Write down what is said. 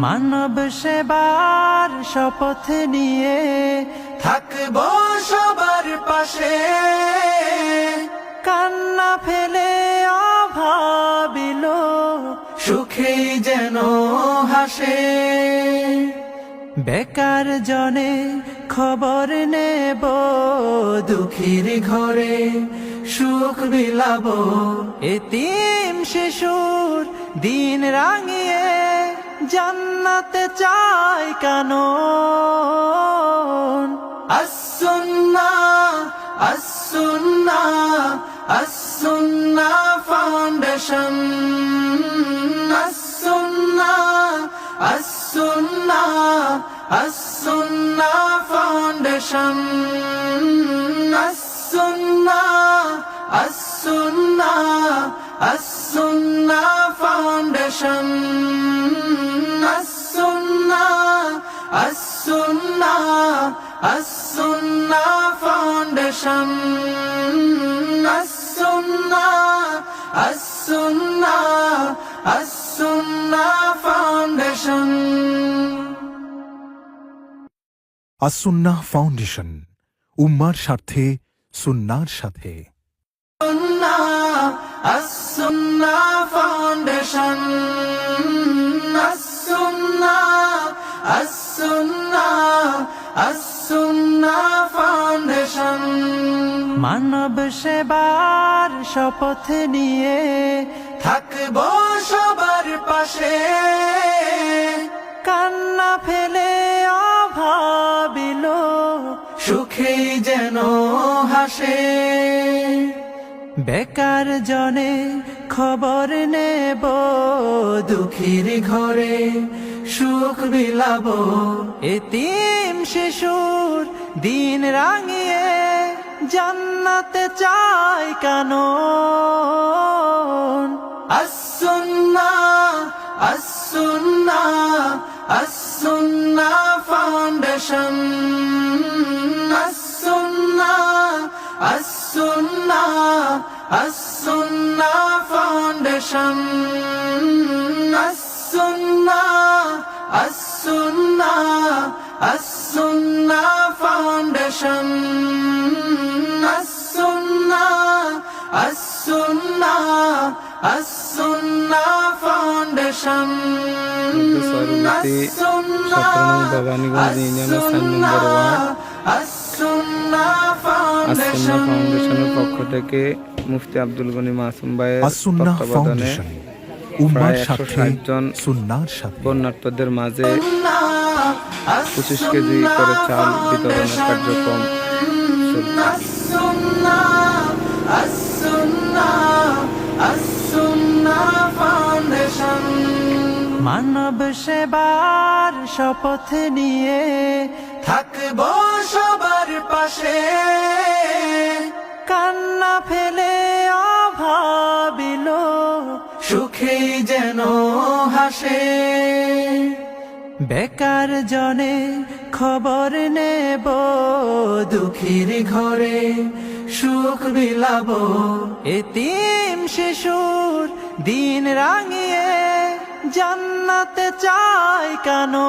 মানব সেবার শপথ নিয়ে থাকবো সবার পাশে, কান্না ফেলে অভাবিল সুখেই যেন হাসে। বেকার জনে খবর নেব দুঃখীর ঘরে, সুখ বিলাবো এতিম শিশুর দিন রাঙিয়ে, জান্নাতে চাই কানন। as-sunnah as-sunnah as-sunnah foundation, as-sunnah as-sunnah as-sunnah foundation, as-sunnah as-sunnah as-sunnah foundation, as-sunnah as-sunnah as-sunnah foundation, as-sunnah as-sunnah as-sunnah foundation. As-Sunnah foundation, উম্মার স্বার্থে সুন্নাহর সাথে। as-sunnah foundation, as-sunnah as-sunnah as-sunnah foundation. মানব সেবার শপথ নিয়ে থাকবো সবার পাশে, কান্না ফেলে অভাবিল সুখেই যেন হাসে। বেকার জনে খবর নেব দুঃখীর ঘরে, সুখ বিলাবো এতিম শিশুর দিন রাঙিয়ে, জান্নাতে চাই কানন। as-sunnah as-sunnah as-sunnah foundation, as-sunnah as-sunnah as-sunnah foundation, as-sunnah as-sunnah as-sunnah foundation, as-sunnah as-sunnah as-sunnah foundation, Bhabaniganj ইউনিয়নের 4 নম্বর ওয়ার্ড। as-sunnah ফাউন্ডেশনের পক্ষ থেকে মুফতি আব্দুল গনি মাসুম ভাইয়ের আস-সুন্নাহ তত্ত্বাবধানে ফাউন্ডেশন, উম্মার প্রায় স্বার্থে 160 জন সুন্নাহর সাথে। বন্যার্থদের মাঝে 25 কেজি করে চাল বিতরণের কার্যক্রম চলছে। as-sunnah as-sunnah as-sunnah foundation. মানব সেবার শপথ নিয়ে থাকবো সবার পাশে, কান্না ফেলে অভাবিল সুখেই যেন হাসে। বেকার জনে খবর নেব দুঃখীর ঘরে, সুখ বিলাবো এতিম শিশুর দিন রাঙিয়ে, জান্নাতে চাই কানন।